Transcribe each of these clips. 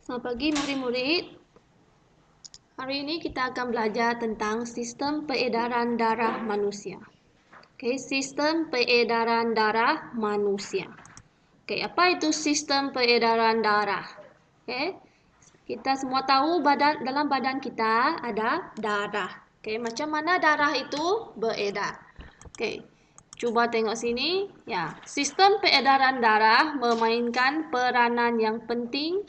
Selamat pagi murid-murid. Hari ini kita akan belajar tentang sistem peredaran darah manusia. Sistem peredaran darah manusia. Apa itu sistem peredaran darah? Kita semua tahu dalam badan kita ada darah. Macam mana darah itu beredar? Cuba tengok sini. Ya, sistem peredaran darah memainkan peranan yang penting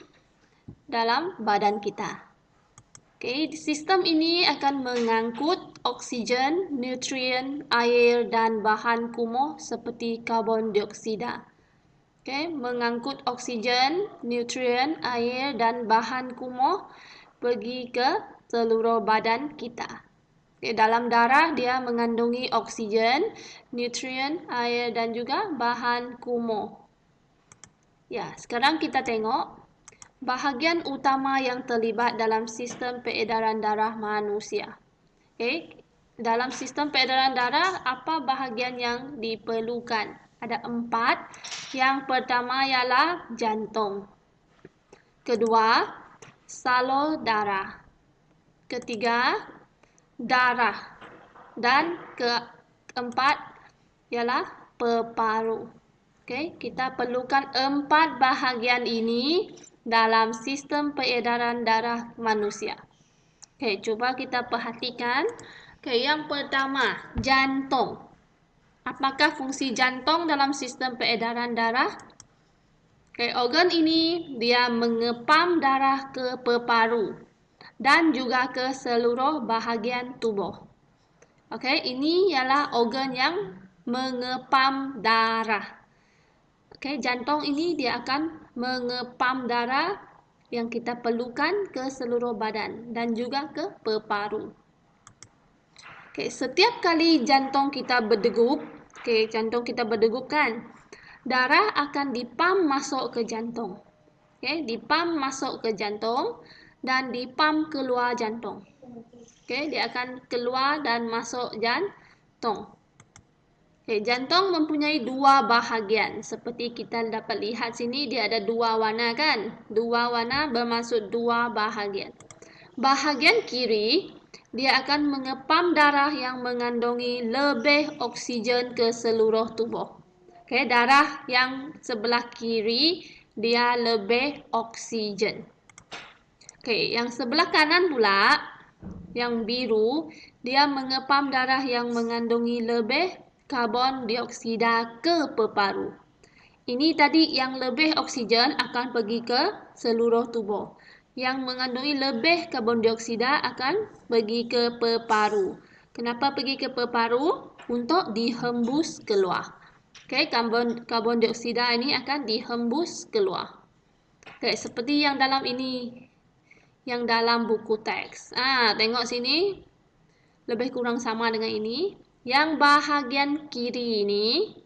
dalam badan kita. Sistem ini akan mengangkut oksigen, nutrien, air dan bahan kumuh seperti karbon dioksida. Mengangkut oksigen, nutrien, air dan bahan kumuh pergi ke seluruh badan kita. Dalam darah dia mengandungi oksigen, nutrien, air dan juga bahan kumuh. Ya, sekarang kita tengok bahagian utama yang terlibat dalam sistem peredaran darah manusia. Dalam sistem peredaran darah, apa bahagian yang diperlukan? Ada 4. Yang pertama ialah jantung. Kedua, salur darah. Ketiga, darah. Dan keempat ialah peparu. Kita perlukan 4 bahagian ini dalam sistem peredaran darah manusia. Cuba kita perhatikan. Yang pertama, jantung. Apakah fungsi jantung dalam sistem peredaran darah? Organ ini dia mengepam darah ke peparu dan juga ke seluruh bahagian tubuh. Ini ialah organ yang mengepam darah. Jantung ini dia akan mengepam darah yang kita perlukan ke seluruh badan dan juga ke peparu. Setiap kali jantung kita berdegup, jantung kita berdegup kan, darah akan dipam masuk ke jantung. Dipam masuk ke jantung dan dipam keluar jantung. Dia akan keluar dan masuk jantung. Jantung mempunyai 2 bahagian. Seperti kita dapat lihat sini, dia ada 2 warna kan? 2 warna bermaksud 2 bahagian. Bahagian kiri, dia akan mengepam darah yang mengandungi lebih oksigen ke seluruh tubuh. Darah yang sebelah kiri, dia lebih oksigen. Yang sebelah kanan pula, yang biru, dia mengepam darah yang mengandungi lebih karbon dioksida ke peparu. Ini tadi yang lebih oksigen akan pergi ke seluruh tubuh. Yang mengandungi lebih karbon dioksida akan pergi ke peparu. Kenapa pergi ke peparu? Untuk dihembus keluar. Karbon dioksida ini akan dihembus keluar. Seperti yang dalam ini. Yang dalam buku teks. Tengok sini. Lebih kurang sama dengan ini. Yang bahagian kiri ini,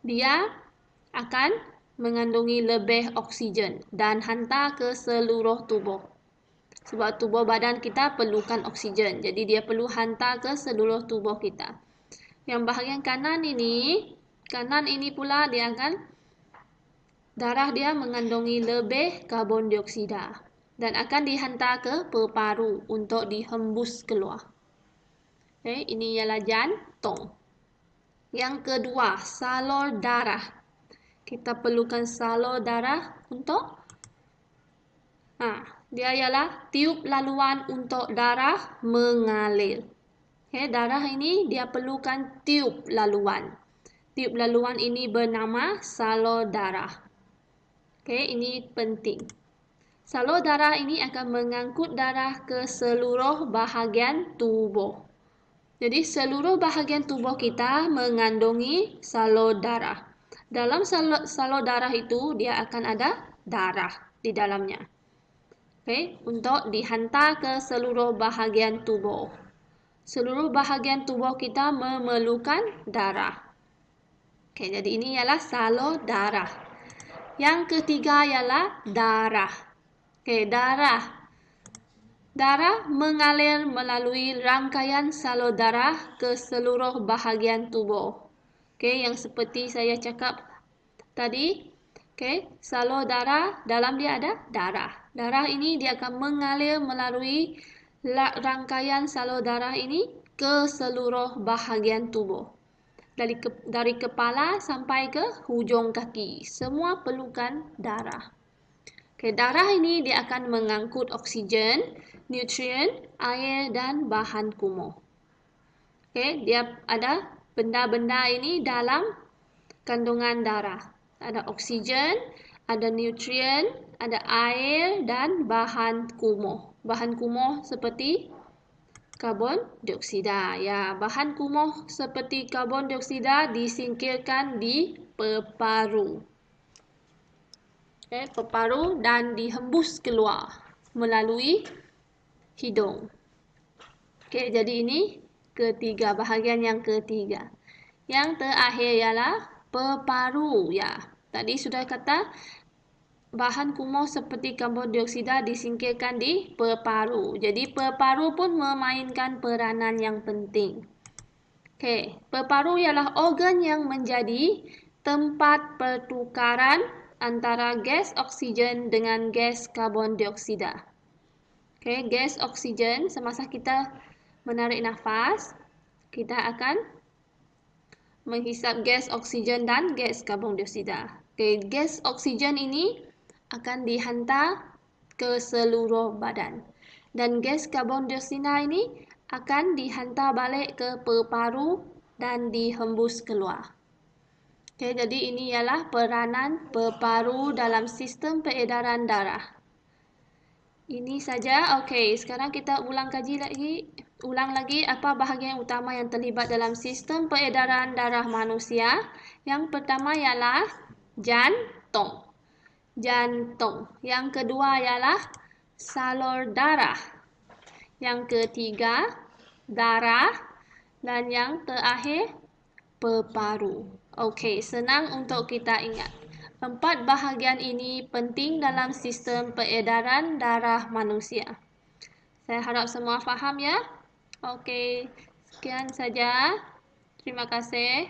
dia akan mengandungi lebih oksigen dan hantar ke seluruh tubuh. Sebab tubuh badan kita perlukan oksigen. Jadi dia perlu hantar ke seluruh tubuh kita. Yang bahagian kanan ini pula dia akan darah dia mengandungi lebih karbon dioksida dan akan dihantar ke peparu untuk dihembus keluar. Ini ialah jantung. Yang kedua, salur darah. Kita perlukan salur darah untuk dia ialah tiub laluan untuk darah mengalir. Darah ini dia perlukan tiub laluan. Tiub laluan ini bernama salur darah. Ini penting. Salur darah ini akan mengangkut darah ke seluruh bahagian tubuh. Jadi seluruh bahagian tubuh kita mengandungi salur darah. Dalam salur darah itu dia akan ada darah di dalamnya. Untuk dihantar ke seluruh bahagian tubuh. Seluruh bahagian tubuh kita memerlukan darah. Jadi ini ialah salur darah. Yang ketiga ialah darah. Darah mengalir melalui rangkaian salur darah ke seluruh bahagian tubuh. Yang seperti saya cakap tadi, Oke, salur darah, dalam dia ada darah. Darah ini dia akan mengalir melalui rangkaian salur darah ini ke seluruh bahagian tubuh. Dari kepala sampai ke hujung kaki. Semua perlukan darah. Oke, darah ini dia akan mengangkut oksigen, nutrien, air, dan bahan kumuh. Oke, dia ada benda-benda ini dalam kandungan darah. Ada oksigen, ada nutrien, ada air, dan bahan kumuh. Bahan kumuh seperti karbon dioksida. Ya, bahan kumuh seperti karbon dioksida disingkirkan di peparu. Peparu dan dihembus keluar melalui hidung. Jadi ini ketiga, bahagian yang ketiga. Yang terakhir ialah peparu. Ya, tadi sudah kata bahan kumuh seperti karbon dioksida disingkirkan di peparu. Jadi peparu pun memainkan peranan yang penting. Peparu ialah organ yang menjadi tempat pertukaran antara gas oksigen dengan gas karbon dioksida. Gas oksigen semasa kita menarik nafas, kita akan menghisap gas oksigen dan gas karbon dioksida. Gas oksigen ini akan dihantar ke seluruh badan. Dan gas karbon dioksida ini akan dihantar balik ke peparu dan dihembus keluar. Jadi ini ialah peranan peparu dalam sistem peredaran darah. Ini saja. Sekarang kita ulang lagi apa bahagian utama yang terlibat dalam sistem peredaran darah manusia. Yang pertama ialah jantung. Yang kedua ialah salur darah. Yang ketiga darah. Dan yang terakhir peparu. Senang untuk kita ingat. 4 bahagian ini penting dalam sistem peredaran darah manusia. Saya harap semua faham ya. Sekian saja. Terima kasih.